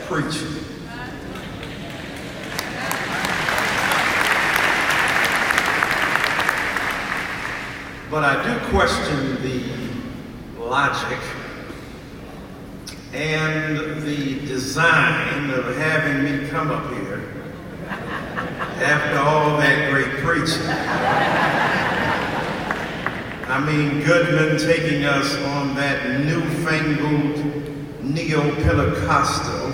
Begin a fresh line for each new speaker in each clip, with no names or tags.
preaching. But I do question the logic and the design of having me come up here after all that great preaching. I mean, Goodman taking us on that newfangled neo-Pentecostal,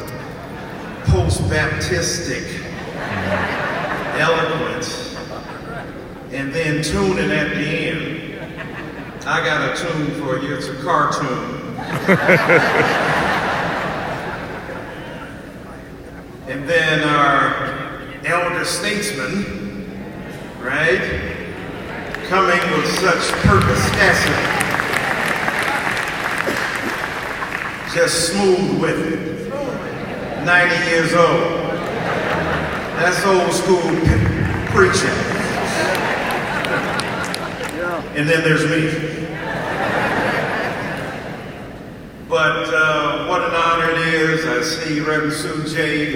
post-Baptistic eloquence, and then tuning at the end. I got a tune for you, it's a cartoon. And then our elder statesman, right, coming with such perspicacity, just smooth with it, 90 years old. That's old school preaching. And then there's me. But what an honor it is. I see Reverend Sue J.,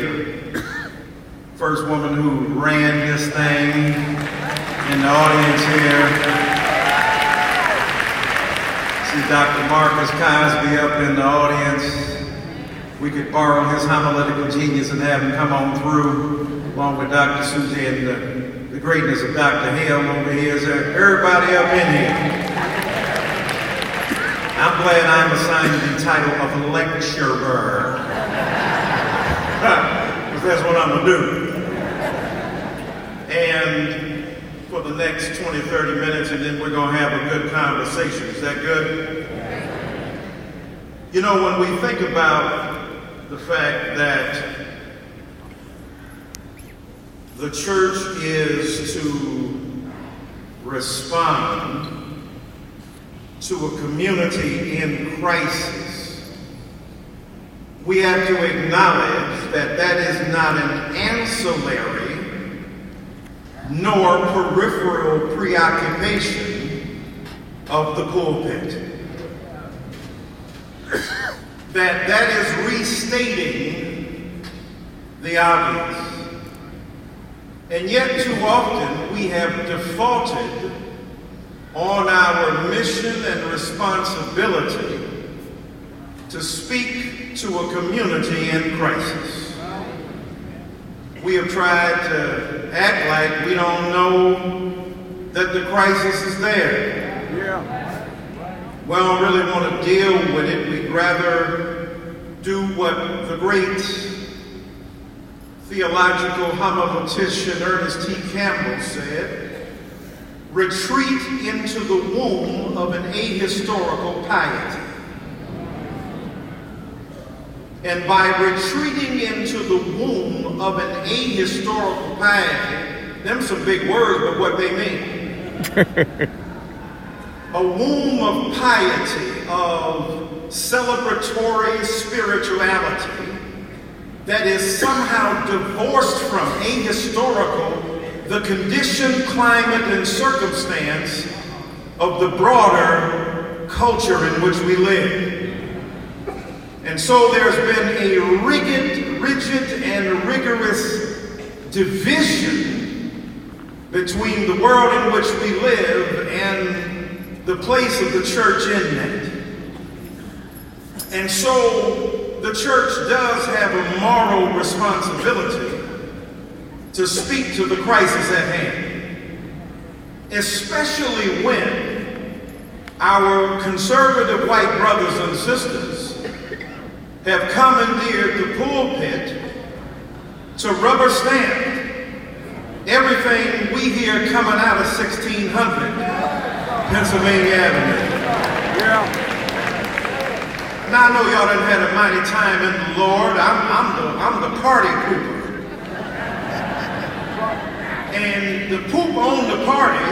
the first woman who ran this thing, in the audience here. See Dr. Marcus Cosby up in the audience. We could borrow his homiletical genius and have him come on through, along with Dr. Sue J. and the greatness of Dr. Hale over here. Is there everybody up in here? I'm glad I'm assigned the title of lecturer. Because that's what I'm going to do. And for the next 20, 30 minutes, and then we're going to have a good conversation. Is that good? You know, when we think about the fact that the church is to respond to a community in crisis, we have to acknowledge that that is not an ancillary nor peripheral preoccupation of the pulpit. That is restating the obvious. And yet too often we have defaulted on our mission and responsibility to speak to a community in crisis. We have tried to act like we don't know that the crisis is there. We don't really want to deal with it. We'd rather do what the great theological homiletician Ernest T. Campbell said: retreat into the womb of an ahistorical piety. And by retreating into the womb of an ahistorical piety, them some big words, but what they mean. A womb of piety, of celebratory spirituality that is somehow divorced from ahistorical, the condition, climate, and circumstance of the broader culture in which we live. And so there's been a rigid and rigorous division between the world in which we live and the place of the church in that. And so the church does have a moral responsibility to speak to the crisis at hand, especially when our conservative white brothers and sisters have commandeered the pulpit to rubber stamp everything we hear coming out of 1600 Pennsylvania Avenue. Now I know y'all done had a mighty time in the Lord. I'm the party pooper. And the poop on the party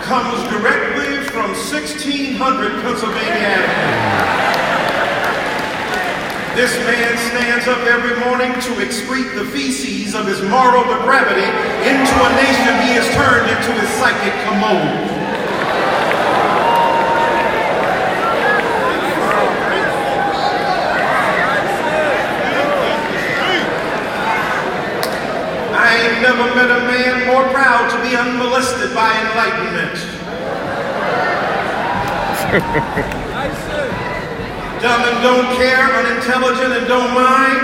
comes directly from 1600 Pennsylvania Avenue. This man stands up every morning to excrete the feces of his moral depravity into a nation he has turned into his psychic commode. Dumb and don't care, unintelligent and don't mind.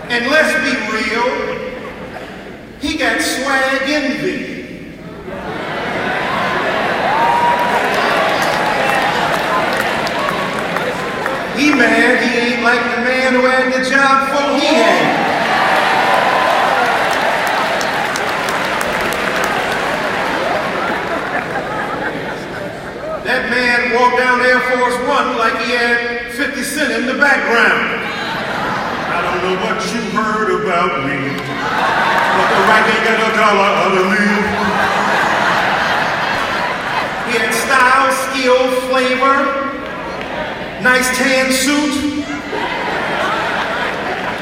And let's be real, he got swag envy. He mad he ain't like the man who had the job before he had. That man walked down Air Force One like he had 50 Cent in the background. I don't know what you heard about me, but the rank ain't got a dollar out of me. He had style, skill, flavor, nice tan suit,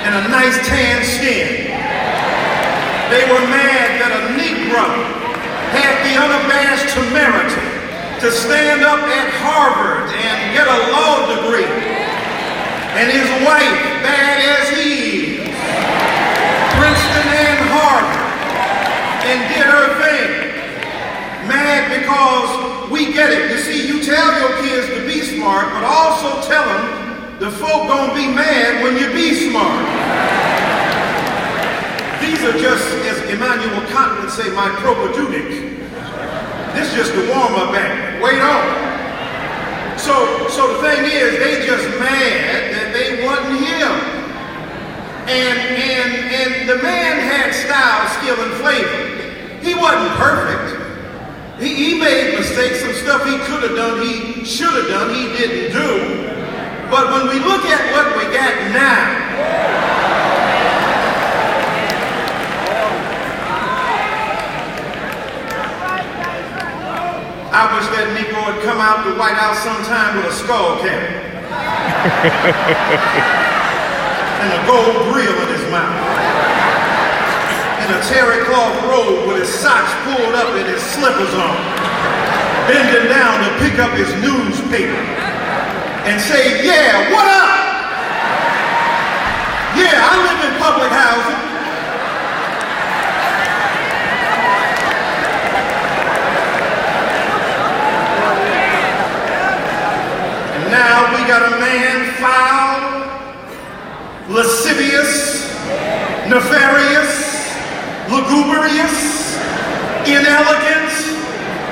and a nice tan skin. They were mad that a Negro had the unabashed temerity to stand up at Harvard and get a law degree, and his wife, bad as he is, Princeton and Harvard, and did her thing. Mad because we get it. You see, you tell your kids to be smart, but also tell them the folk gonna be mad when you be smart. These are just, as Immanuel Kant would say, my propedeutic. This is just the warm-up act. Wait on. So the thing is, they just mad that they wasn't him. And the man had style, skill, and flavor. He wasn't perfect. He made mistakes, some stuff he could have done, he should have done, he didn't do. But when we look at what we got now, I wish that Negro would come out the White House sometime with a skull cap and a gold grill in his mouth, in a terry cloth robe with his socks pulled up and his slippers on, bending down to pick up his newspaper and say, yeah, what up? Yeah, I live in public housing. Now we got a man foul, lascivious, nefarious, lugubrious, inelegant,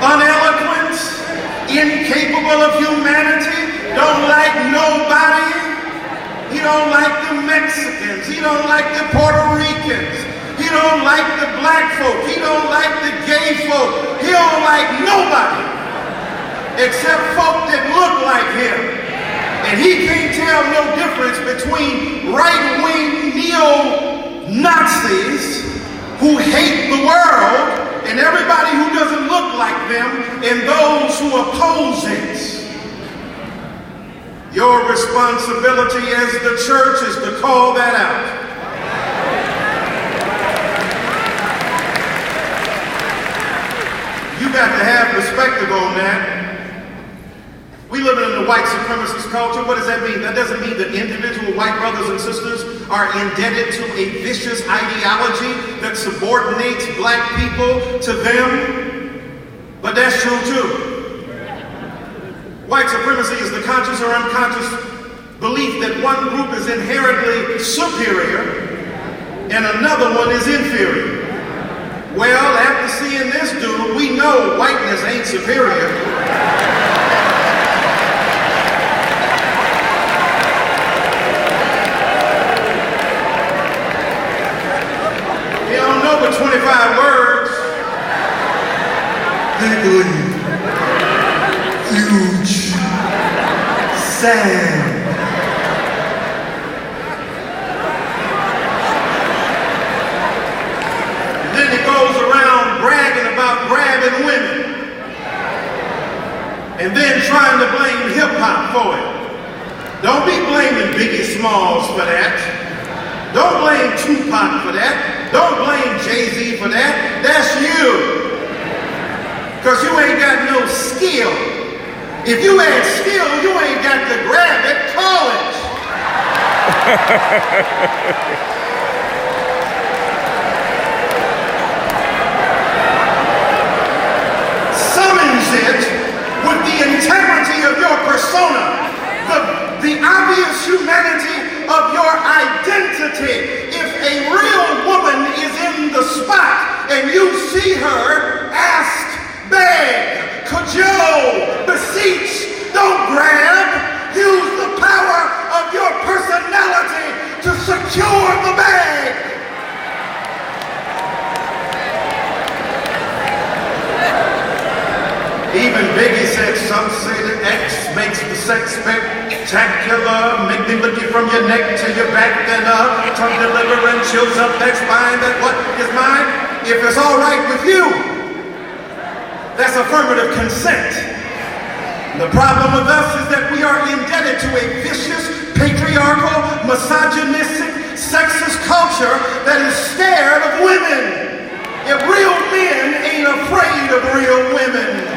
uneloquent, incapable of humanity, don't like nobody. He don't like the Mexicans. He don't like the Puerto Ricans. He don't like the black folk. He don't like the gay folk. He don't like nobody except folk that look like him. And he can't tell no difference between right-wing neo-Nazis who hate the world and everybody who doesn't look like them and those who oppose it. Your responsibility as the church is to call that out. You got to have perspective on that. We live in a white supremacist culture. What does that mean? That doesn't mean that individual white brothers and sisters are indebted to a vicious ideology that subordinates black people to them. But that's true too. White supremacy is the conscious or unconscious belief that one group is inherently superior and another one is inferior. Well, after seeing this dude, we know whiteness ain't superior. Over 25 words. Ugly, huge, sad. And then he goes around bragging about grabbing women and then trying to blame hip-hop for it. Don't be blaming Biggie Smalls for that. Don't blame Tupac for that. Don't blame Jay-Z for that. That's you. Because you ain't got no skill. If you had skill, you ain't got to grab it. Call it. Summons it with the integrity sex spectacular. Make me look you from your neck to your back and up. Tongue delivering, chills up that spine. That what is mine? If it's all right with you, that's affirmative consent. The problem with us is that we are indebted to a vicious, patriarchal, misogynistic, sexist culture that is scared of women. If real men ain't afraid of real women.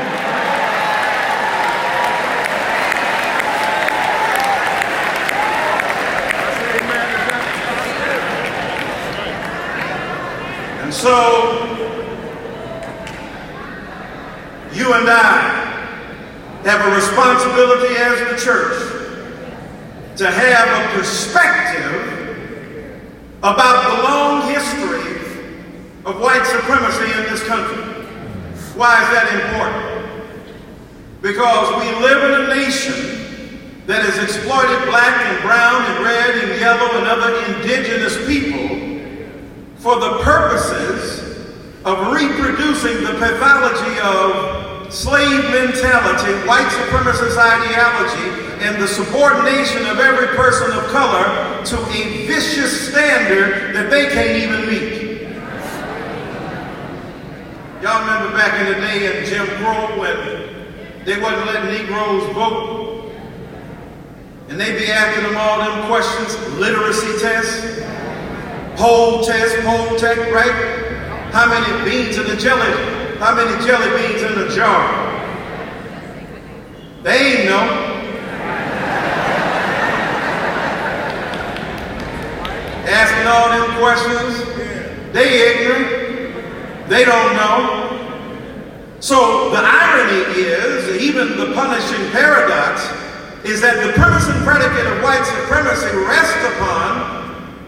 And so, you and I have a responsibility as the church to have a perspective about the long history of white supremacy in this country. Why is that important? Because we live in a nation that has exploited black and brown and red and yellow and other indigenous people for the purposes of reproducing the pathology of slave mentality, white supremacist ideology, and the subordination of every person of color to a vicious standard that they can't even meet. Y'all remember back in the day in Jim Crow when they wasn't letting Negroes vote? And they be asking them all them questions, literacy tests, poll test, right? How many beans in the jelly? How many jelly beans in a jar? They ain't know. Asking all them questions, they ignorant. They don't know. So the irony is, even the punishing paradox, is that the premise and predicate of white supremacy rests upon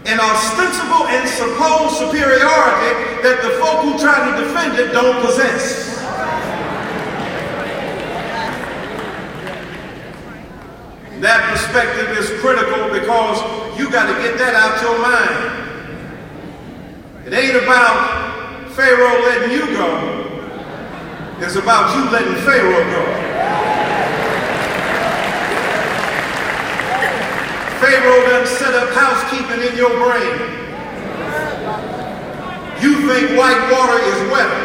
an ostensible and supposed superiority that the folk who try to defend it don't possess. That perspective is critical because you got to get that out your mind. It ain't about Pharaoh letting you go. It's about you letting Pharaoh go. Pharaoh done set up housekeeping in your brain. You think white water is wetter.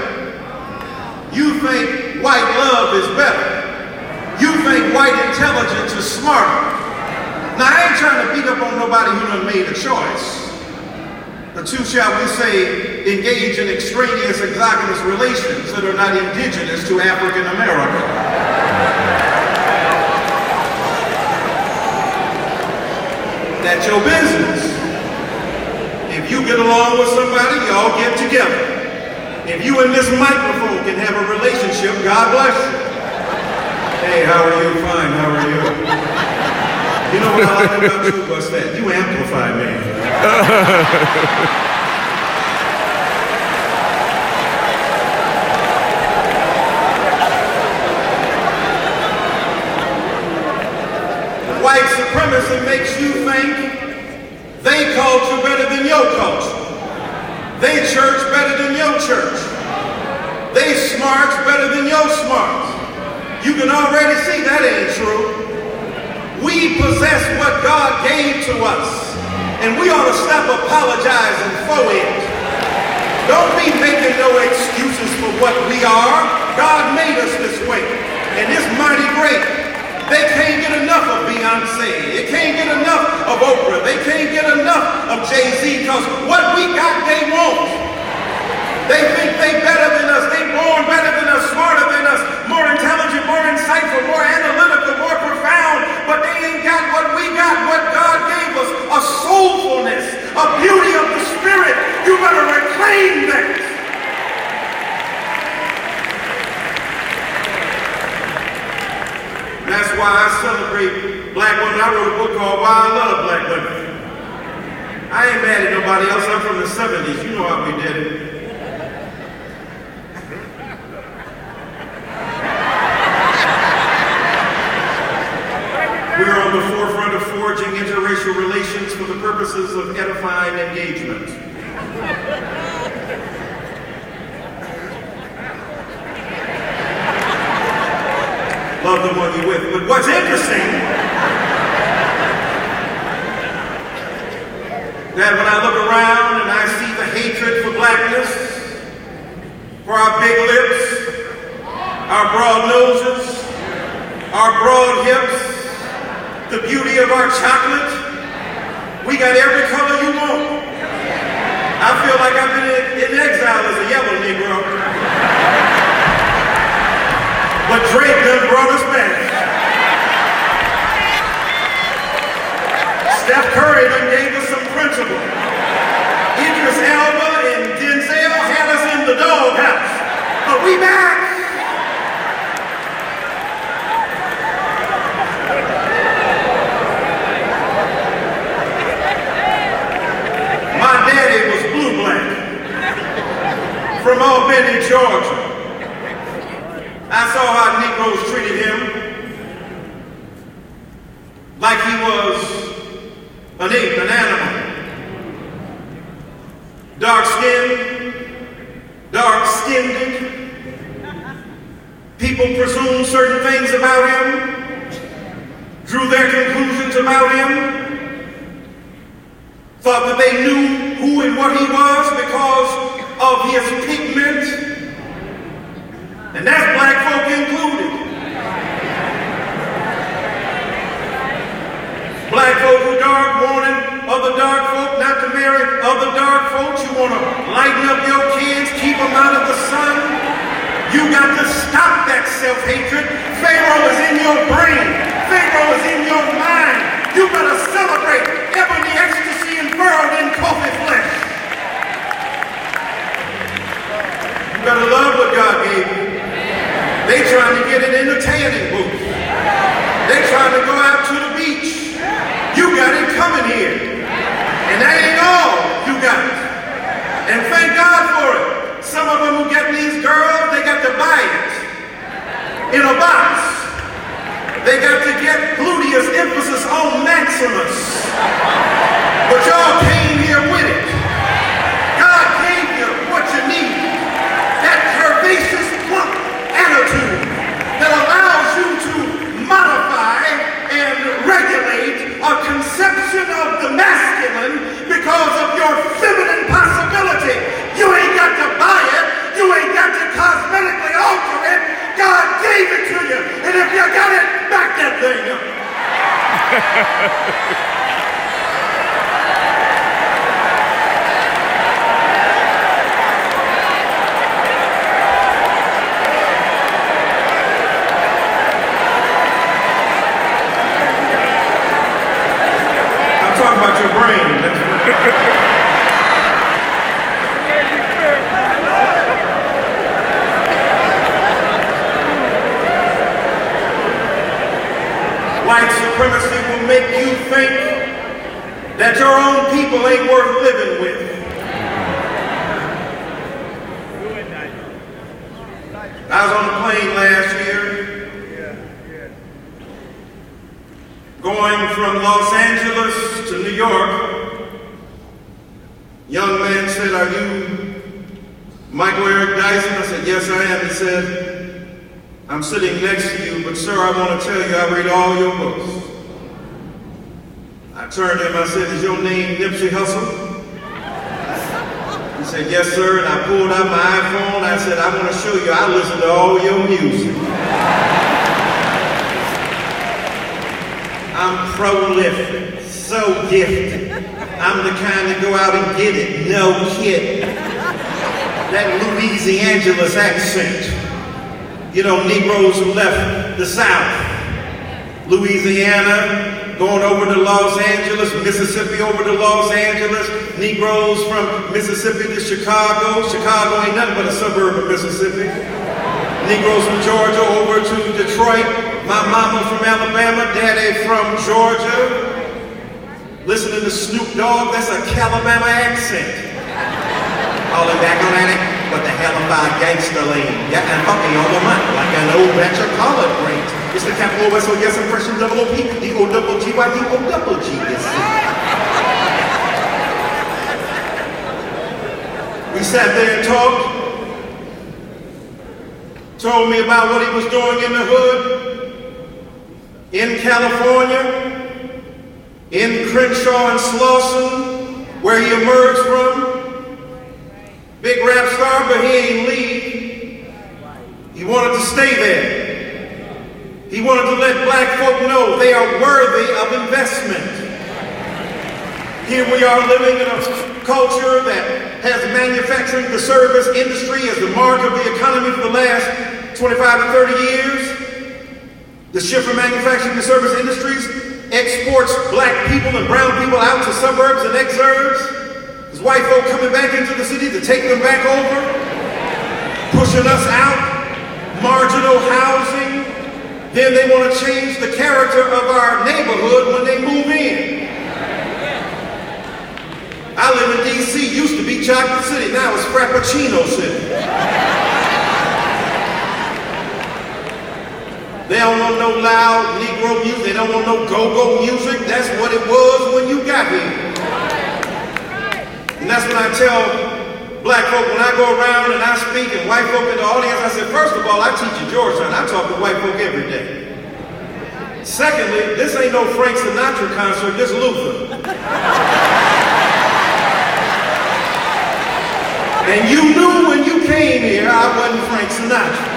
You think white love is better. You think white intelligence is smarter. Now, I ain't trying to beat up on nobody who done made a choice. But you, shall we say, engage in extraneous exogenous relations that are not indigenous to African America. That's your business. If you get along with somebody, y'all get together. If you and this microphone can have a relationship, God bless you. Hey, how are you? Fine, how are you? You know what I like about you? What's that? You amplify me. White supremacy makes you think they culture better than your culture. They church better than your church. They smarts better than your smarts. You can already see that ain't true. We possess what God gave to us, and we ought to stop apologizing for it. Don't be making no excuses for what we are. God made us this way, and it's mighty great. They can't get enough of Beyonce. They can't get enough of Oprah. They can't get enough of Jay-Z because what we got, they won't. They think they better than us. They born better than us, smarter than us, more intelligent, more insightful, more analytical, more profound. But they ain't got what we got, what God gave us, a soulfulness, a beauty of the spirit. You better reclaim that. That's why I celebrate black women. I wrote a book called Why I Love Black Women. I ain't mad at nobody else. I'm from the 70s. You know how we did it. We're on the forefront of forging interracial relations for the purposes of edifying engagement. Love the one you're with. But what's interesting, that when I look around and I see the hatred for blackness, for our big lips, our broad noses, our broad hips, the beauty of our chocolate, we got every color you want. I feel like I've been in exile as a yellow Negro. But Drake done brought us back. Steph Curry done gave us some principle. Idris Elba and Denzel had us in the doghouse. But we back. My daddy was blue-black from Albany, Georgia. I saw how Negroes treated him like he was an ape, an animal. Dark-skinned. People presumed certain things about him, drew their conclusions about him, thought that they knew who and what he was because of his pigment. And that's black folk included. Black folk who dark, warning other dark folk not to marry other dark folks. You want to lighten up your kids, keep them out of the sun. You got to stop that self-hatred. Pharaoh is in your brain. Pharaoh is in your mind. You better celebrate ebony ecstasy and furrowed in coffee flesh. You better love what God gave you. They trying to get it in the tanning booth. They trying to go out to the beach. You got it coming here. And that ain't all you got. And thank God for it. Some of them who get these girls, they got to buy it in a box. They got to get gluteus emphasis on Maximus. But y'all came here with it. God gave you what you need. That curvaceous plump attitude that allows you to modify and regulate a conception of the masculine because of your feminine possibility. You ain't got to buy it. You ain't got to cosmetically alter it. God gave it to you. And if you got it, back that thing up. I'm talking about your brain. White supremacy will make you think that your own people ain't worth living with. I was on a plane last year, going from Los Angeles to New York. Young man said, "Are you Michael Eric Dyson?" I said, "Yes, I am." He said, "I'm sitting next to you, but sir, I want to tell you I read all your books." I turned to him, I said, "Is your name Nipsey Hussle?" He said, "Yes, sir." And I pulled out my iPhone. I said, "I want to show you I listen to all your music." I'm prolific, so gifted. I'm the kind to go out and get it, no kidding. That Louisiana accent. You know, Negroes who left the South, Louisiana, going over to Los Angeles, Mississippi over to Los Angeles, Negroes from Mississippi to Chicago. Chicago ain't nothing but a suburb of Mississippi. Negroes from Georgia over to Detroit. My mama from Alabama, daddy from Georgia. Listening to Snoop Dogg, that's a Calabama accent. Calling back on that. What the hell about gangster lane? Yeah, and fucking all the money like an old batch of collard greens. It's the capital West, so yes, impression double OP, D-O double G-Y, D-O double G, yes, we sat there and talked, told me about what he was doing in the hood, in California, in Crenshaw and Slauson, where he emerged from. Big rap star, but he ain't leave. He wanted to stay there. He wanted to let black folk know they are worthy of investment. Here we are living in a culture that has manufacturing, the service industry as the mark of the economy for the last 25 to 30 years. The shift from manufacturing to service industries exports black people and brown people out to suburbs and exurbs. There's white folk coming back into the city to take them back over, pushing us out, marginal housing. Then they want to change the character of our neighborhood when they move in. I live in D.C., used to be Chocolate City, now it's Frappuccino City. They don't want no loud Negro music. They don't want no go-go music. That's what it was when you got here. And that's when I tell black folk, when I go around and I speak and white folk in the audience, I say, first of all, I teach at Georgetown. I talk to white folk every day. Secondly, this ain't no Frank Sinatra concert, this Luther. And you knew when you came here I wasn't Frank Sinatra.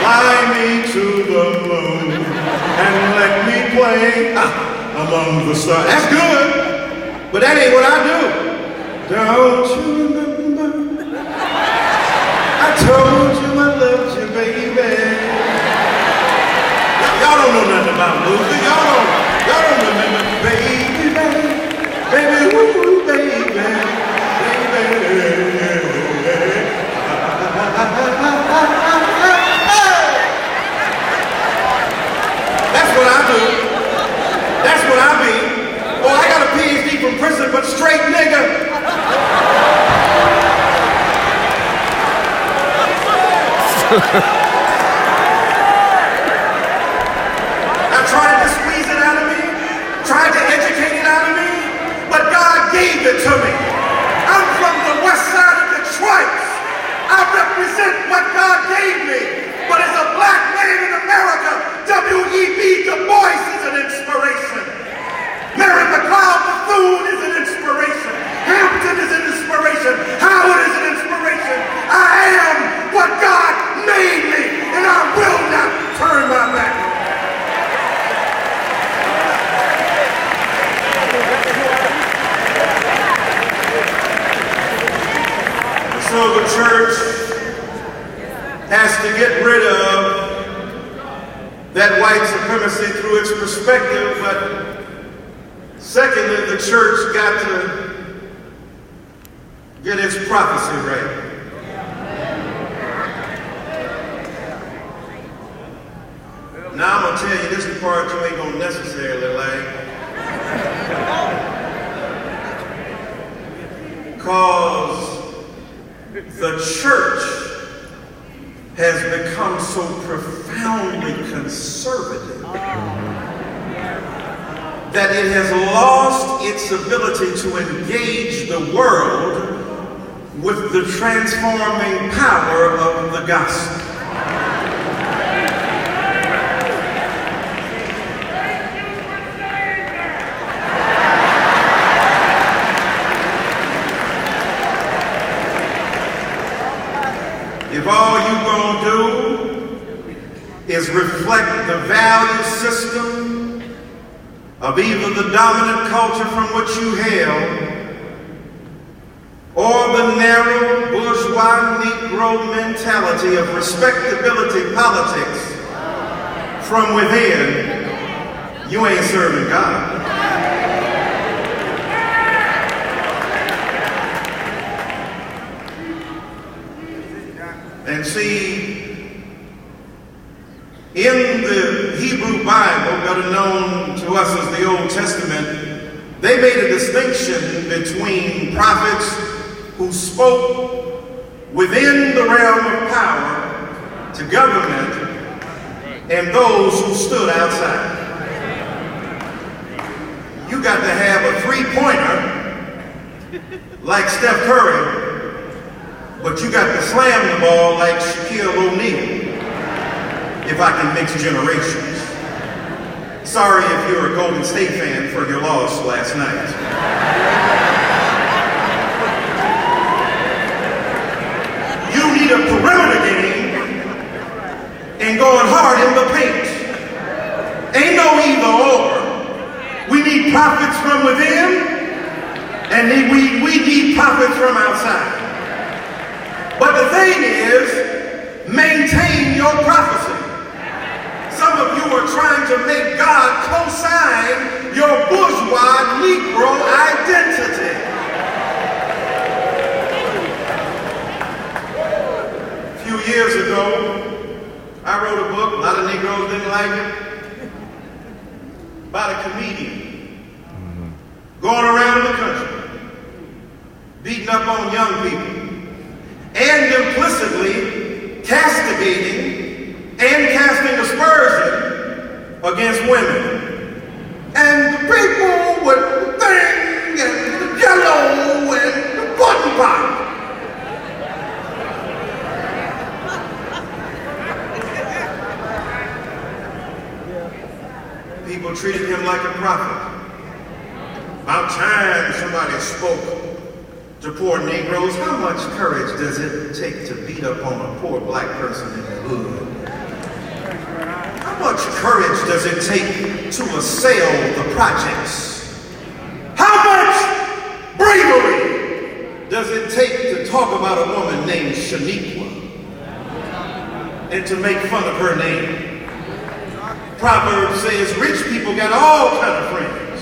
Fly me to the moon and let me play among the stars. That's good, but that ain't what I do. Don't you remember? I told you I loved you, baby. Y'all don't know nothing about Luther. Y'all don't remember, baby, baby, ooh, baby, baby. That's what I do. That's what I be. Oh, I got a PhD from prison, but straight nigga. I tried to squeeze it out of me, tried to educate it out of me, but God gave it to me. I'm from the west side of Detroit. I represent what God gave me. But as a black man in America, W.E.B. Du Bois is an inspiration. Mary McLeod Bethune is an inspiration. Hampton is an inspiration. Howard is an inspiration. I am what God made me, and I will not turn my back. So the church has to get rid of that white supremacy through its perspective, but secondly, the church got to get its prophecy right. Now I'm going to tell you, this is the part you ain't going to necessarily like. Because the church has become so profoundly conservative that it has lost its ability to engage the world with the transforming power of the gospel. If all you're going to do is reflect the value system of either the dominant culture from which you hail or the narrow bourgeois Negro mentality of respectability politics from within, you ain't serving God. And see, in the Hebrew Bible, better known to us as the Old Testament, they made a distinction between prophets who spoke within the realm of power to government and those who stood outside. You got to have a three-pointer like Steph Curry, but you got to slam the ball like Shaquille O'Neal, if I can mix generations. Sorry if you're a Golden State fan for your loss last night. You need a perimeter game and going hard in the paint. Ain't no either or. We need prophets from within, and we need prophets from outside. But the thing is, maintain your prophecy. Some of you are trying to make God co-sign your bourgeois Negro identity. A few years ago, I wrote a book, a lot of Negroes didn't like it, about a comedian going around the country, beating up on young people, and implicitly castigating and casting aspersion against women. And the people with the thing and the yellow and the button pop. People treated him like a prophet. About time somebody spoke to poor Negroes. How much courage does it take to beat up on a poor black person in the hood? How much courage does it take to assail the projects? How much bravery does it take to talk about a woman named Shaniqua and to make fun of her name? Proverbs says rich people got all kind of friends,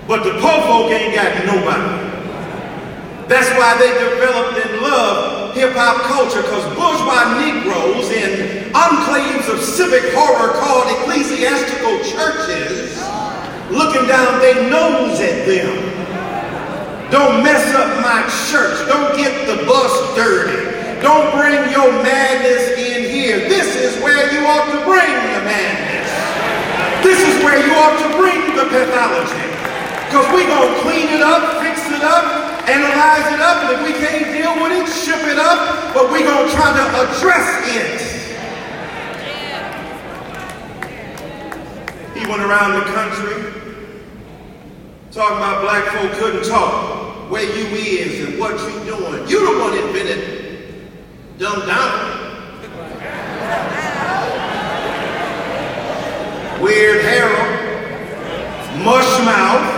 but the poor folk ain't got nobody. That's why they developed and loved hip-hop culture, because bourgeois Negroes in enclaves of civic horror called ecclesiastical churches, looking down their nose at them. Don't mess up my church. Don't get the bus dirty. Don't bring your madness in here. This is where you ought to bring the madness. This is where you ought to bring the pathology. Because we're going to clean it up, fix it up, analyze it up, and if we can't deal with it, ship it up, but we're going to try to address it. He went around the country talking about black folk couldn't talk, where you is and what you doing. You the one invented dumb down. Weird Harold, mush mouth,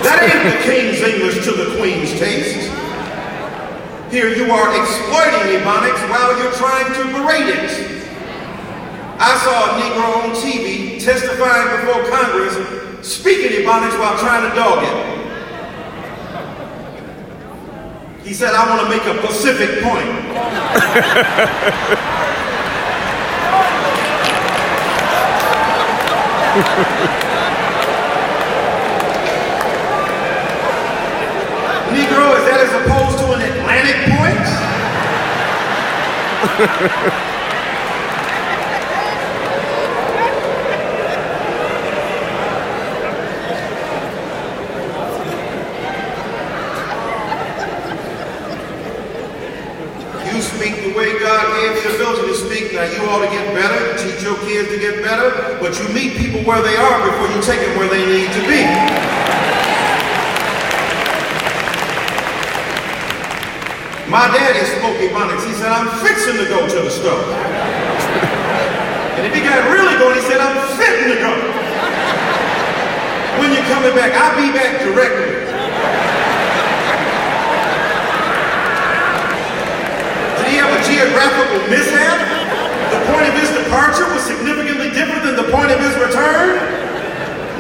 that ain't the king's English to the queen's taste. Here you are exploiting Ebonics while you're trying to berate it. I saw a Negro on TV testifying before Congress, speaking Ebonics while trying to dog it. He said, I want to make a Pacific point. Negro, is that as opposed to an Atlantic point? You speak the way God gave you the ability to speak. Now you ought to get better, teach your kids to get better, but you meet people where they are before you take them where they need to be. My daddy spoke Ebonics. He said, I'm fixing to go to the store. And if he got really going, he said, I'm fitting to go. When you're coming back, I'll be back directly. Did he have a geographical mishap? The point of his departure was significantly different than the point of his return?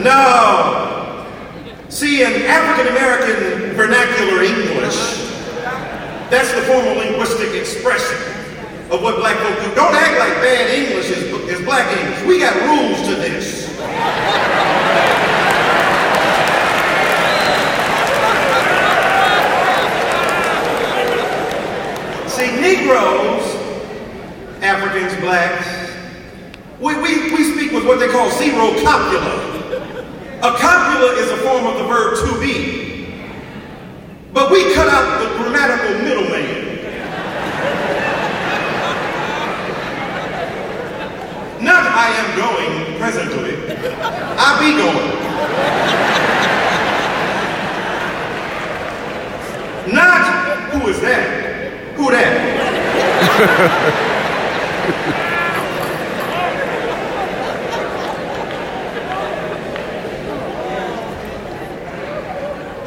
No. See, in African-American vernacular English, that's the formal linguistic expression of what black folk do. Don't act like bad English is black English. We got rules to this. See, Negroes, Africans, blacks, we speak with what they call zero copula. A copula is a form of the verb to be. But we cut out the grammatical middleman. I am going presently. I be going. Not, who is that? Who that?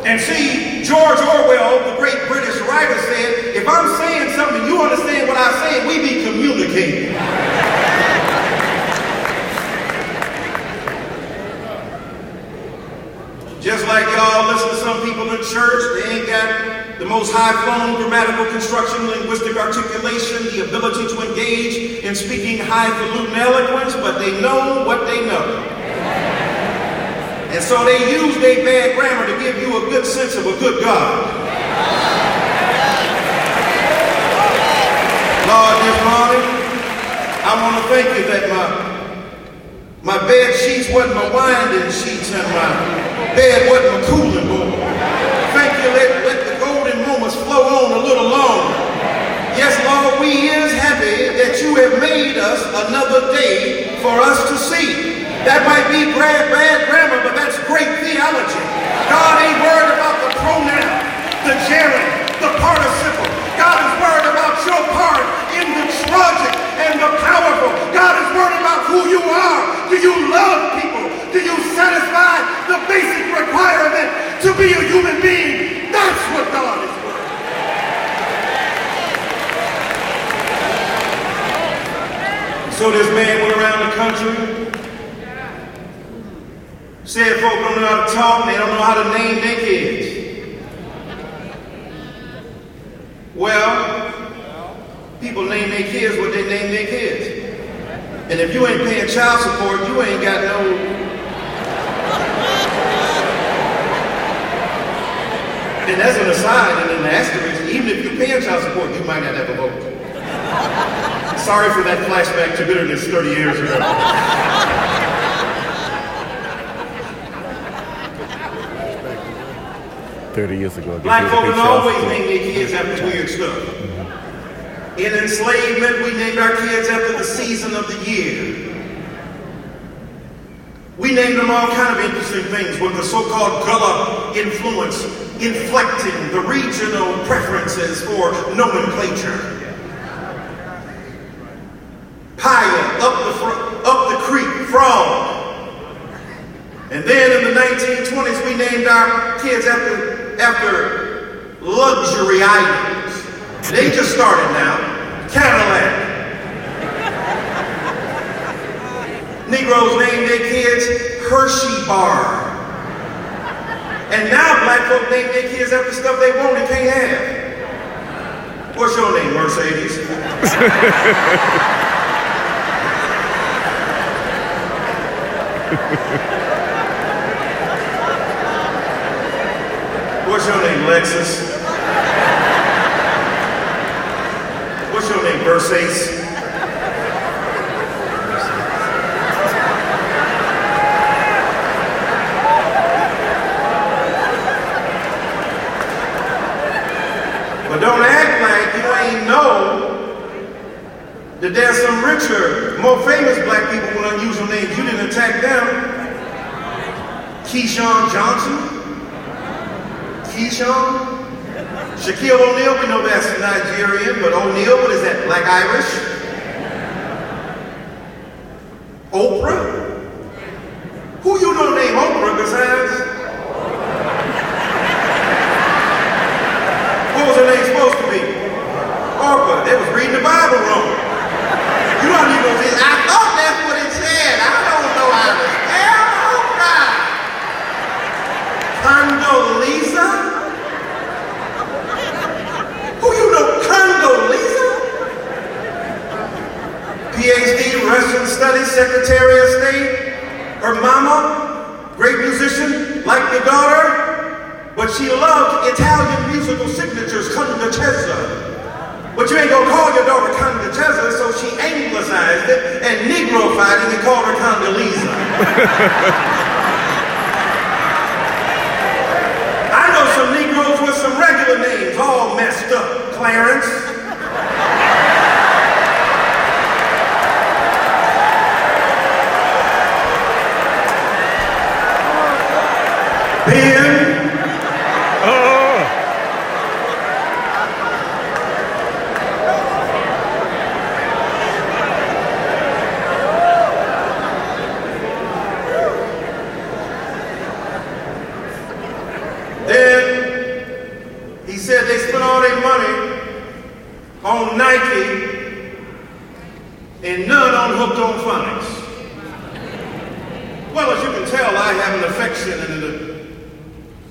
And see, George Orwell, the great British writer, said, if I'm saying something and you understand what I'm saying, we be communicating. Just like y'all listen to some people in church, they ain't got the most high-flown grammatical construction, linguistic articulation, the ability to engage in speaking highfalutin eloquence, but they know what they know. And so they use their bad grammar to give you a good sense of a good God. Lord, this morning, I want to thank you that my bed sheets wasn't my winding sheets and my bed wasn't my cooling board. Thank you, let the golden moments flow on a little longer. Yes, Lord, we is happy that you have made us another day for us to see. That might be bad grammar, but that's great theology. God ain't worried about the pronoun, the gerund, the participle. God is worried about your part in the tragic and the powerful. God is worried about who you are. Do you love people? Do you satisfy the basic requirement to be a human being? That's what God is worried about. So this man went around the country, said folk don't know how to talk, and they don't know how to name their kids. Well, people name their kids what they name their kids. And if you ain't paying child support, you ain't got no... And as an aside, and an asterisk, even if you're paying child support, you might not have a vote. Sorry for that flashback to bitterness 30 years ago.
30 years ago.
Black folk have always named their kids after weird stuff. In enslavement, we named our kids after the season of the year. We named them all kind of interesting things with the so-called Gullah influence inflecting the regional preferences for nomenclature. Paya, up the creek, frog. And then in the 1920s, we named our kids after luxury items. They just started now. Cadillac. Negroes named their kids Hershey Bar. And now black folk name their kids after stuff they want and can't have. What's your name, Mercedes? What's your name, Lexus? What's your name, Versace? But don't act like you ain't know that there's some richer, more famous black people with unusual names. You didn't attack them. Keyshawn Johnson. Keyshawn. Shaquille O'Neal, we know that's Nigerian, but O'Neal, what is that, Black Irish? Oprah? Who you know name Oprah besides? What was her name supposed to be? Oprah. They was reading the Bible wrong. You don't even say, I thought that's what it said. I don't know how to spell Oprah. Condoleezza? Who you know, Condoleezza? PhD, Russian Studies, Secretary of State. Her mama, great musician, like the daughter, but she loved Italian musical signatures, Condotezza. But you ain't gonna call your daughter Condotezza, so she anglicized it and negrofied it and called her Condoleezza. I know some Negroes with some regular names, all messed up. Clarence. Then, he said they spent all their money on Nike and none on hooked on phonics. Well, as you can tell, I have an affection and a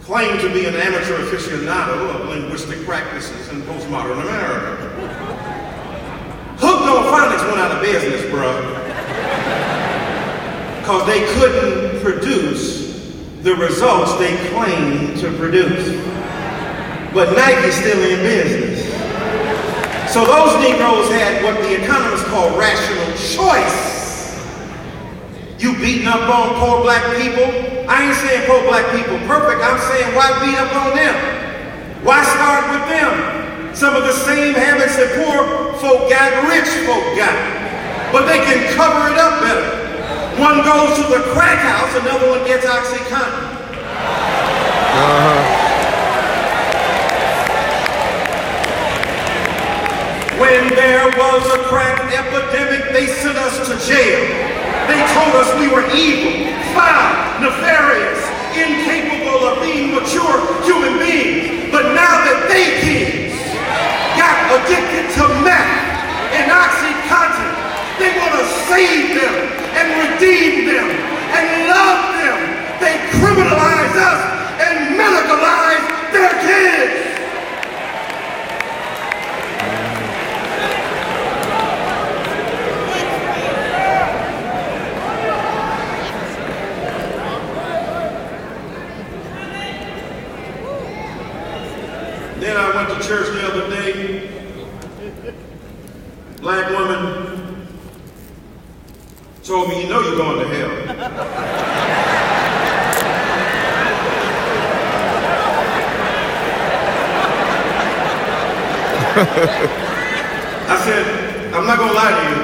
claim to be an amateur aficionado of linguistic practices in postmodern America. Hooked on phonics went out of business, bruh, because they couldn't produce the results they claimed to produce. But Nike's still in business. So those Negroes had what the economists call rational choice. You beating up on poor black people? I ain't saying poor black people perfect. I'm saying why beat up on them? Why start with them? Some of the same habits that poor folk got, rich folk got. But they can cover it up better. One goes to the crack house, another one gets OxyContin. When there was a crack epidemic, they sent us to jail. They told us we were evil, foul, nefarious, incapable of being mature human beings. But now that they kids got addicted to meth and OxyContin, they want to save them and redeem them and love them. They criminalize us and medicalize their kids. Then I went to church the other day. Black woman told me, you know you're going to hell. I said, I'm not going to lie to you.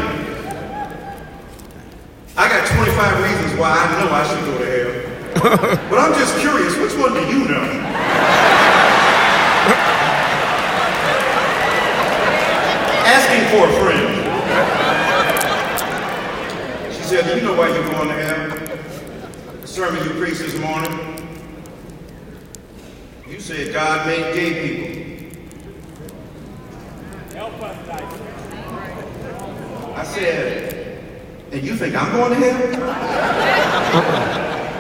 I got 25 reasons why I know I should go to hell. But I'm just curious, which one do you know? Asking for a friend. She said, do you know why you're going to hell? The sermon you preached this morning, you said God made gay people. Help us, Dyson. I said, and you think I'm going to hell?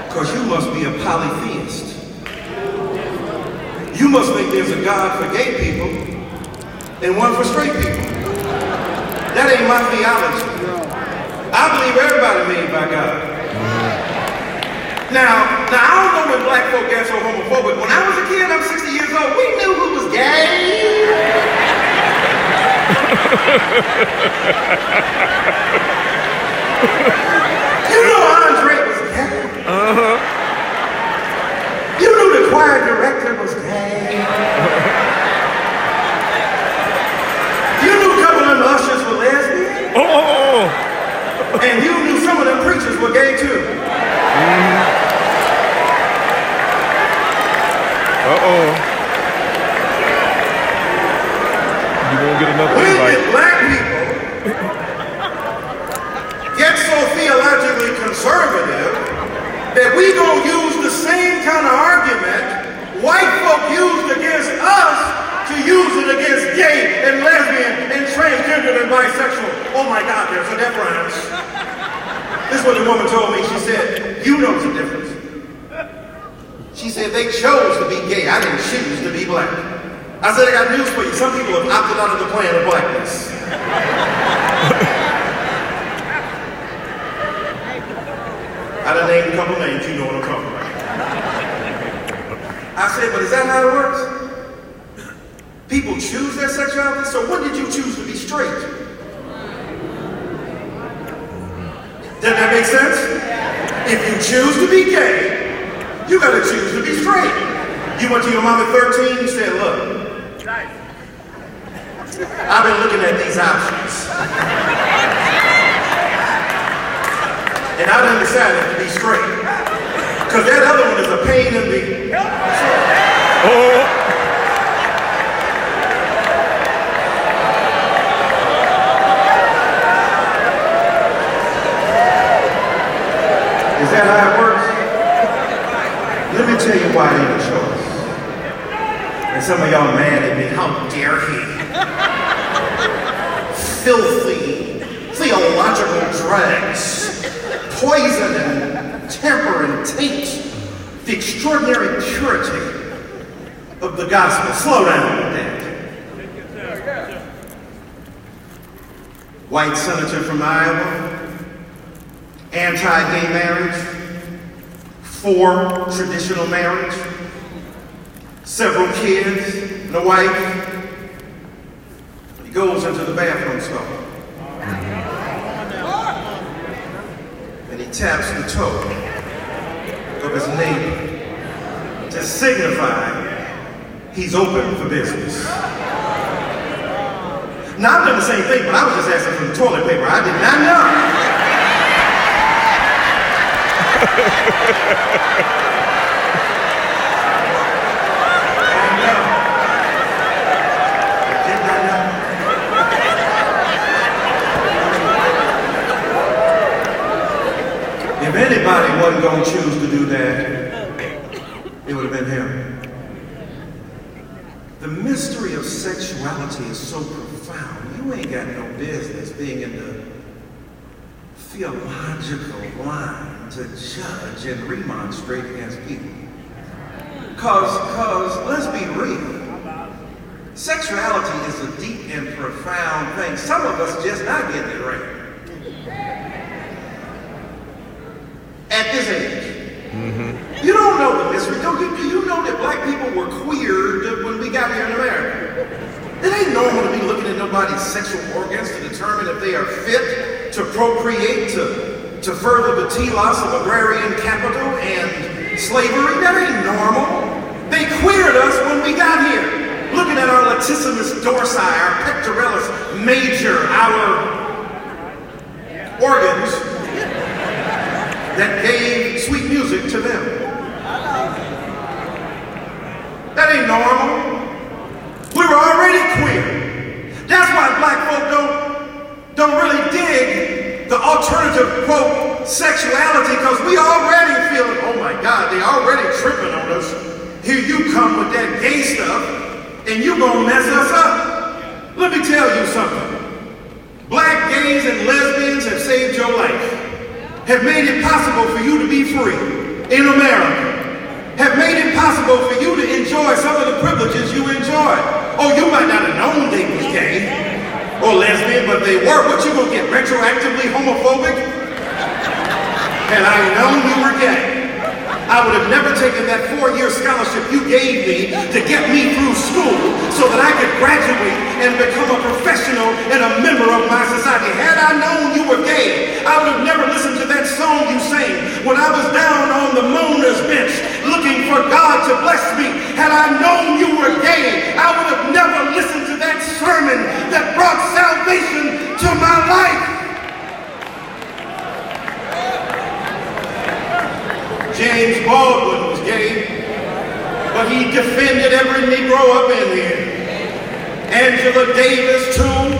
Because you must be a polytheist. You must think there's a God for gay people and one for straight people. That ain't my theology. I believe everybody made by God. Now I don't know when black folk got so homophobic. When I was a kid, I'm 60 years old, we knew who was gay. You know Andre was gay. You knew the choir director was gay. You knew a couple of them ushers were lesbian. And you knew some of them preachers were gay too.
You won't get another
when
invite.
did black people get so theologically conservative that we gonna use the same kind of argument white folk used against us to use it against gay and lesbian and transgender and bisexual? Oh my God, there's a difference. This is what the woman told me. She said, you know the difference. She said, they chose to be gay. I didn't choose to be black. I said, I got news for you. Some people have opted out of the plan of blackness. I done named a couple names. You know what I'm talking about. I said, but is that how it works? People choose their sexuality? So when did you choose to be straight? Does that make sense? If you choose to be gay, you gotta choose to be straight. You went to your mom at 13, you said, look, I've been looking at these options. And I done decided to be straight. Because that other one is a pain in the tell you why it ain't a choice. And some of y'all mad at me, how dare he? Filthy, theological dregs, poison and temper and taint the extraordinary purity of the gospel. Slow down with that. White senator from Iowa, anti-gay marriage, for traditional marriage, several kids, and a wife. He goes into the bathroom stall. And he taps the toe of his neighbor to signify he's open for business. Now, I've done the same thing, but I was just asking for the toilet paper. I did not know. If anybody wasn't going to choose to do that, it would have been him. The mystery of sexuality is so profound. You ain't got no business being in the theological line to judge and remonstrate against people. Cause let's be real. Sexuality is a deep and profound thing. Some of us just not getting it right. At this age. You don't know the mystery. Do you know that black people were queered when we got here in America? It ain't normal to be looking at nobody's sexual organs to determine if they are fit to procreate, to further the telos of agrarian capital and slavery. That ain't normal. They queered us when we got here. Looking at our latissimus dorsi, our pectoralis major, our organs that gave sweet music to them. That ain't normal. We were already queer. That's why black folk don't really dig the alternative, quote, sexuality, because we already feeling, oh my God, they already tripping on us. Here you come with that gay stuff, and you gonna mess us up. Let me tell you something. Black gays and lesbians have saved your life, have made it possible for you to be free in America, have made it possible for you to enjoy some of the privileges you enjoy. Oh, you might not have known they was gay or lesbian, but they were. What, you gonna get retroactively homophobic? Had I known you were gay, I would have never taken that 4-year scholarship you gave me to get me through school so that I could graduate and become a professional and a member of my society. Had I known you were gay, I would have never listened to that song you sang when I was down on the moaner's bench looking for God to bless me. Had I known you were gay, I would have never listened to that sermon that brought salvation to my life. James Baldwin was gay, but he defended every Negro up in here. Angela Davis too.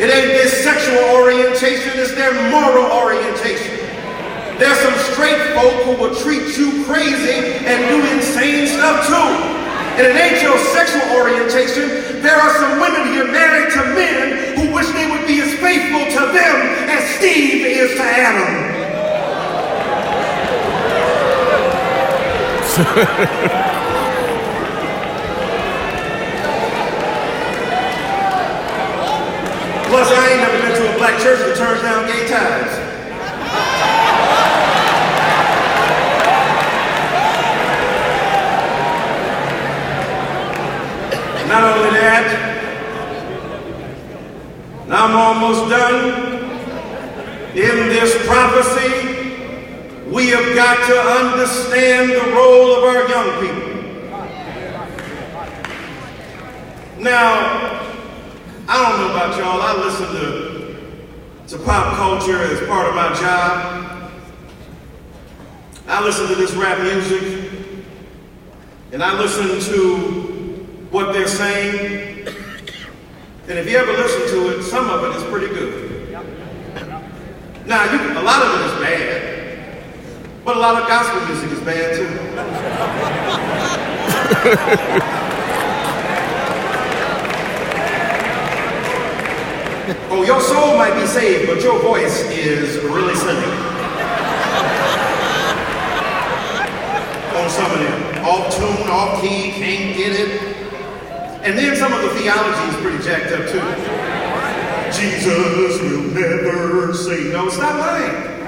It ain't their sexual orientation, it's their moral orientation. There's some straight folk who will treat you crazy and do insane stuff too. And it ain't your sexual orientation. There are some women here married to men who wish they would be as faithful to them as Steve is to Adam. Plus, I ain't never been to a black church that turns down gay tithes. Not only that, and I'm almost done. In this prophecy, we have got to understand the role of our young people. Now, I don't know about y'all, I listen to pop culture as part of my job. I listen to this rap music, and I listen to what they're saying. And if you ever listen to it, some of it is pretty good. Now, a lot of it is bad. But a lot of gospel music is bad too. Oh, your soul might be saved, but your voice is really silly. On some of them. Off tune, off key, can't get it. And then some of the theology is pretty jacked up too. Jesus will never say no. Stop lying.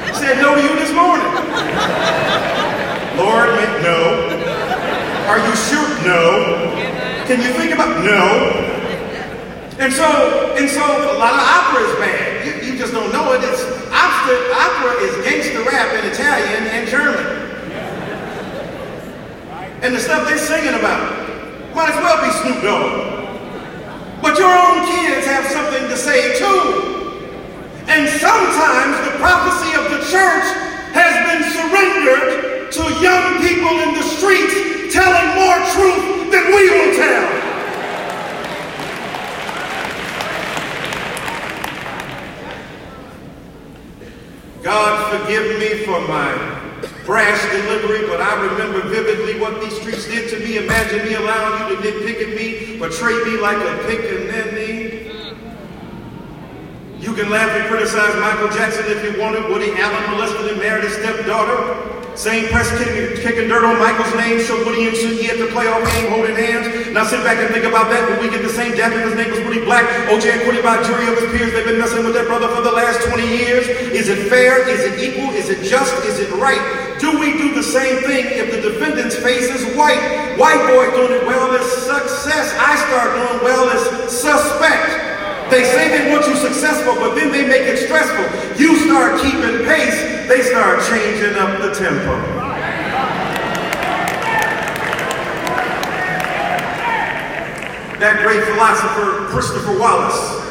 He said no to you this morning. Lord, no. Are you sure? No. Can you think about? No. And so a lot of opera is bad. You just don't know it. Opera is gangster rap in Italian and German. And the stuff they're singing about might as well be Snoop Dogg. But your own kids have something to say too. And sometimes the prophecy of the church has been surrendered to young people in the streets telling more truth than we will tell. God forgive me for my brash delivery, but I remember vividly what these streets did to me. Imagine me allowing you to nitpick at me, portray me like a pickaninny. You can laugh and criticize Michael Jackson if you wanted. Woody Allen molested and married his stepdaughter. Same press kicking dirt on Michael's name, show Woody and Suki at the playoff game holding hands. Now sit back and think about that. When we get the same jacket, his name was Woody Black. OJ acquitted by a jury of his peers. They've been messing with that brother for the last 20 years. Is it fair? Is it equal? Is it just? Is it right? Do we do the same thing if the defendant's face is white? White boy doing it well as success. I start doing well as suspect. They say they want you successful, but then they make it stressful. You start keeping pace, they start changing up the tempo. That great philosopher, Christopher Wallace,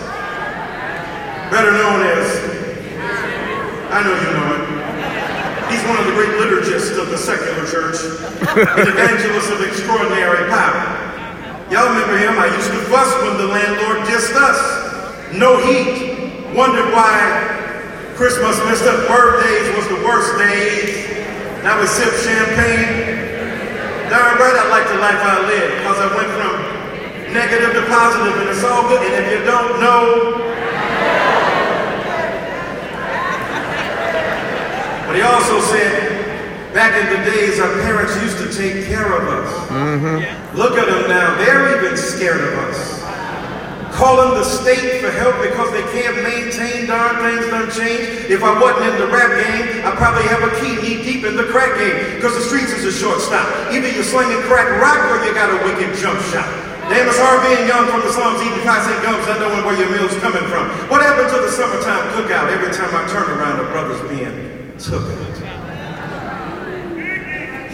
better known as, I know you know it, he's one of the great liturgists of the secular church, an evangelist of extraordinary power. Y'all remember him? I used to fuss when the landlord dissed us. No heat. Wondered why Christmas messed up birthdays was the worst days. Now we sip champagne. Darn right I like the life I live, because I went from negative to positive, and it's all good. And if you don't know, but he also said, back in the days, our parents used to take care of us. Look at them now. They're even scared of us. Calling the state for help because they can't maintain. Darn things done changed. If I wasn't in the rap game, I'd probably have a key knee deep in the crack game, because the streets is a short stop. Either you're slinging crack rock or you got a wicked jump shot. Damn, it's hard being young from the slums, eating 5-cent gums, not knowing where your meal's coming from. What happened to the summertime cookout? Every time I turn around, the brothers being took it.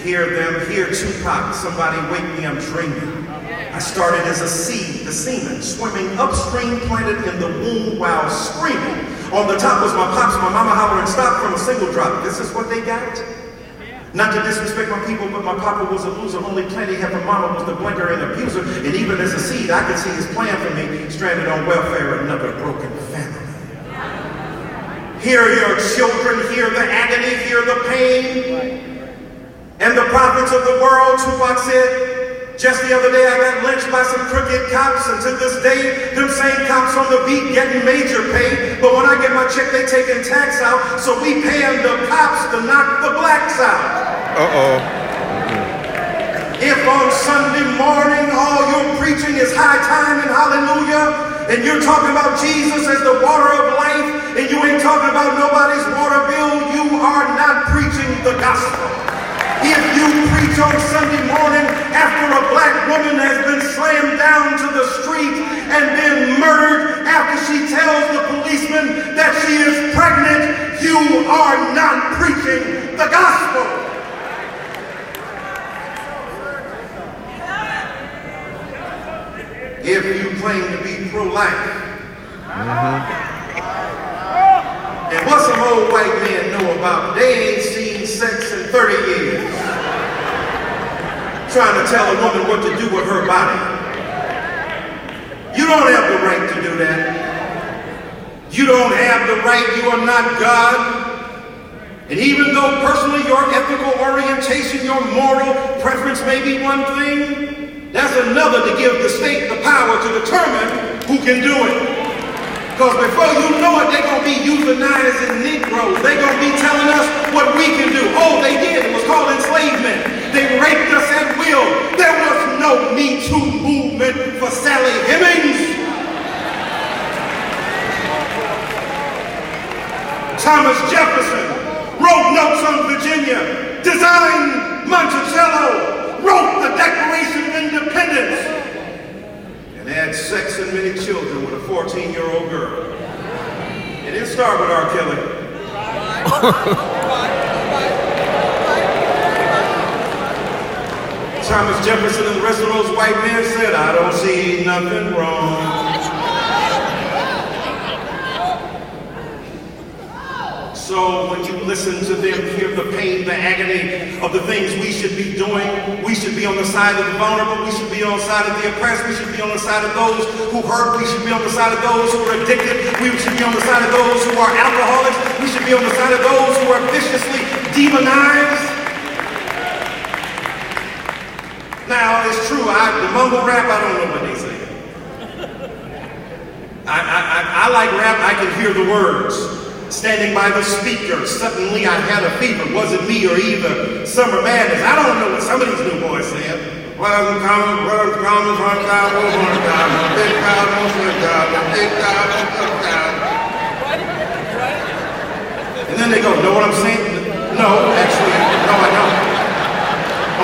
Hear them, hear Tupac, somebody wake me, I'm dreaming. I started as a seed, the semen, swimming upstream, planted in the womb while screaming. On the top was my pops, my mama hollering stop from a single drop. This is what they got? Not to disrespect my people, but my papa was a loser. Only plenty had my mama was the blinker and abuser. And even as a seed, I could see his plan for me, stranded on welfare, another broken family. Hear your children, hear the agony, hear the pain. And the prophets of the world, Tupac said, just the other day I got lynched by some crooked cops, and to this day, them same cops on the beat getting major pay. But when I get my check, they taking tax out, so we paying the cops to knock the blacks out. If on Sunday morning all your preaching is high time and hallelujah, and you're talking about Jesus as the water of life, and you ain't talking about nobody's water bill, you are not preaching the gospel. If you preach on Sunday morning after a black woman has been slammed down to the street and then murdered after she tells the policeman that she is pregnant, you are not preaching the gospel. If you claim to be pro-life, and what some old white men know about, they ain't seen sex in 30 years. Trying to tell a woman what to do with her body. You don't have the right to do that. You don't have the right. You are not God. And even though personally your ethical orientation, your moral preference may be one thing, that's another to give the state the power to determine who can do it. Because before you know it, they're going to be euthanizing Negroes. They're going to be telling us what we can do. Oh, they did. It was called enslavement. They raped us at will. There was no Me Too movement for Sally Hemings. Thomas Jefferson wrote notes on Virginia, designed Monticello, wrote the Declaration of Independence, and had sex and many children with a 14-year-old girl. It didn't start with R. Kelly. Thomas Jefferson and the rest of those white men said, I don't see nothing wrong. So when you listen to them, hear the pain, the agony of the things we should be doing, we should be on the side of the vulnerable, we should be on the side of the oppressed, we should be on the side of those who hurt, we should be on the side of those who are addicted, we should be on the side of those who are alcoholics, we should be on the side of those who are viciously demonized. Now, it's true, the mumble rap, I don't know what they say. I like rap, I can hear the words. Standing by the speaker, suddenly I had a fever. Was it me or either summer madness? I don't know what some of these new boys said. Wasn't coming, words coming, run down, run down, big crowd, big crowd, and then they go, know what I'm saying? No, actually, no, I don't.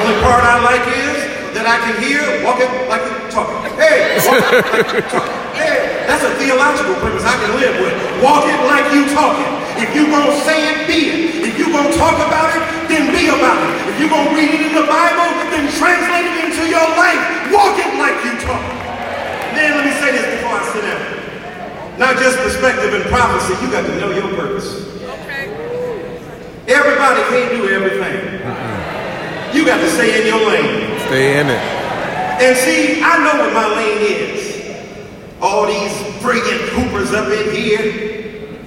Only part I like is that I can hear walking like you're talking. Hey, walking like you're talking. Hey, that's a theological premise I can live with. Walk it like you talking. If you gonna say it, be it. If you gonna talk about it, then be about it. If you gonna read it in the Bible, then translate it into your life. Walk it like you talk. Then let me say this before I sit down. Not just perspective and prophecy, you got to know your purpose. Okay. Everybody can't do everything. You got to stay in your lane. Stay in it. And see, I know what my lane is. All these brilliant hoopers up in here.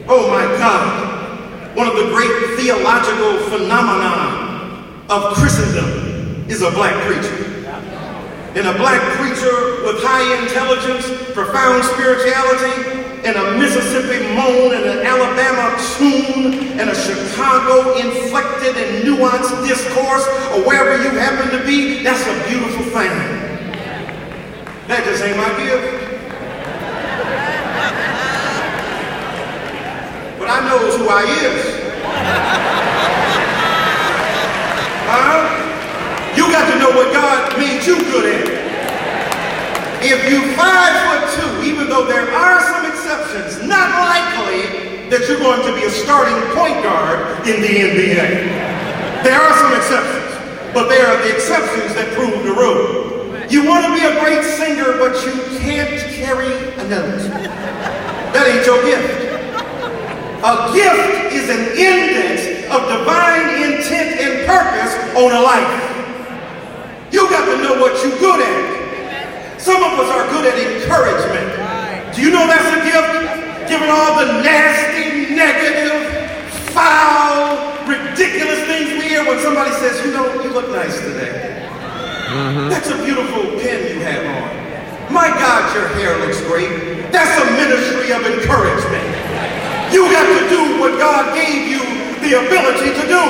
Oh my God. One of the great theological phenomena of Christendom is a black preacher. And a black preacher with high intelligence, profound spirituality, and a Mississippi moan, and an Alabama tune, and a Chicago inflected and nuanced discourse, or wherever you happen to be, that's a beautiful thing. That just ain't my gift. But I knows who I is. You got to know what God made you good at. If you 5'2", even though there are some exceptions, not likely that you're going to be a starting point guard in the NBA. There are some exceptions, but they are the exceptions that prove the rule. You want to be a great singer, but you can't carry a note. That ain't your gift. A gift is an index of divine intent and purpose on a life. You got to know what you're good at. Some of us are good at encouragement. Do you know that's a gift? Given all the nasty, negative, foul, ridiculous things we hear when somebody says, you know, you look nice today. That's a beautiful pin you have on. My God, your hair looks great. That's a ministry of encouragement. You got to do what God gave you the ability to do.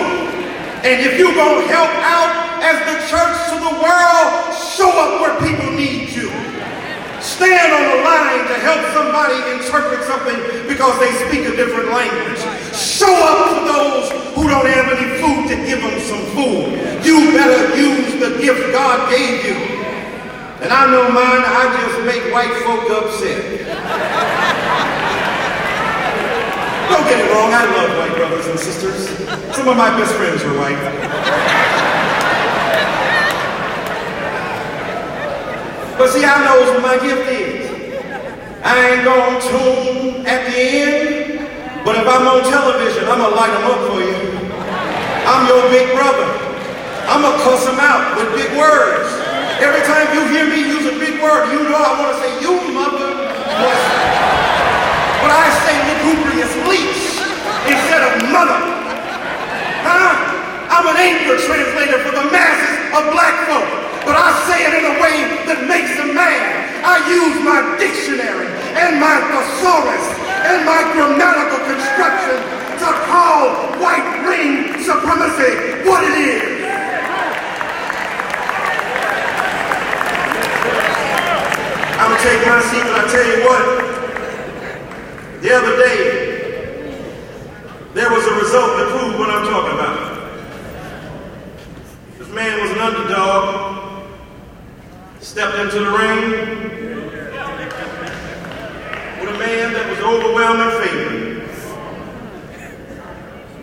And if you're going to help out as the church to the world, show up where people need you. Stand on the line to help somebody interpret something because they speak a different language. Show up to those who don't have any food to give them some food. You better use the gift God gave you. And I know mine, I just make white folk upset. Don't get it wrong, I love white brothers and sisters. Some of my best friends are white. But see, I know what my gift is. I ain't gonna tune at the end, but if I'm on television, I'm gonna light them up for you. I'm your big brother. I'm gonna cuss them out with big words. Every time you hear me use a big word, you know I wanna say, you mother. But I say, look who result that proved what I'm talking about. This man was an underdog, stepped into the ring with a man that was overwhelming favorite.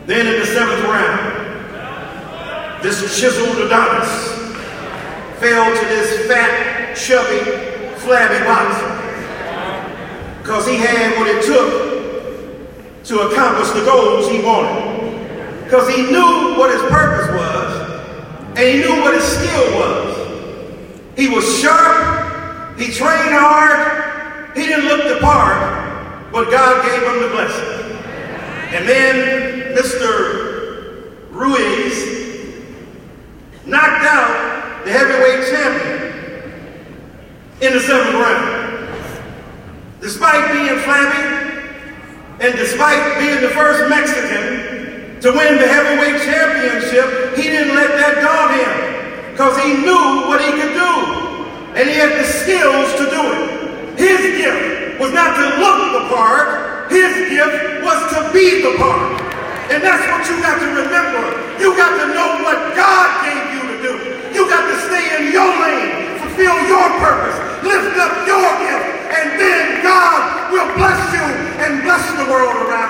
Then in the 7th round, this chiseled Adonis fell to this fat, chubby, flabby boxer because he had what it took to accomplish the goals he wanted. Because he knew what his purpose was, and he knew what his skill was. He was sharp, he trained hard, he didn't look the part, but God gave him the blessing. And then Mr. Ruiz knocked out the heavyweight champion in the 7th round. Despite being flabby, and despite being the first Mexican to win the heavyweight championship, he didn't let that daunt him, because he knew what he could do, and he had the skills to do it. His gift was not to look the part, his gift was to be the part. And that's what you got to remember. You got to know what God gave you to do. You got to stay in your lane, fulfill your purpose, lift up your gift, and then God will bless you and bless the world around you.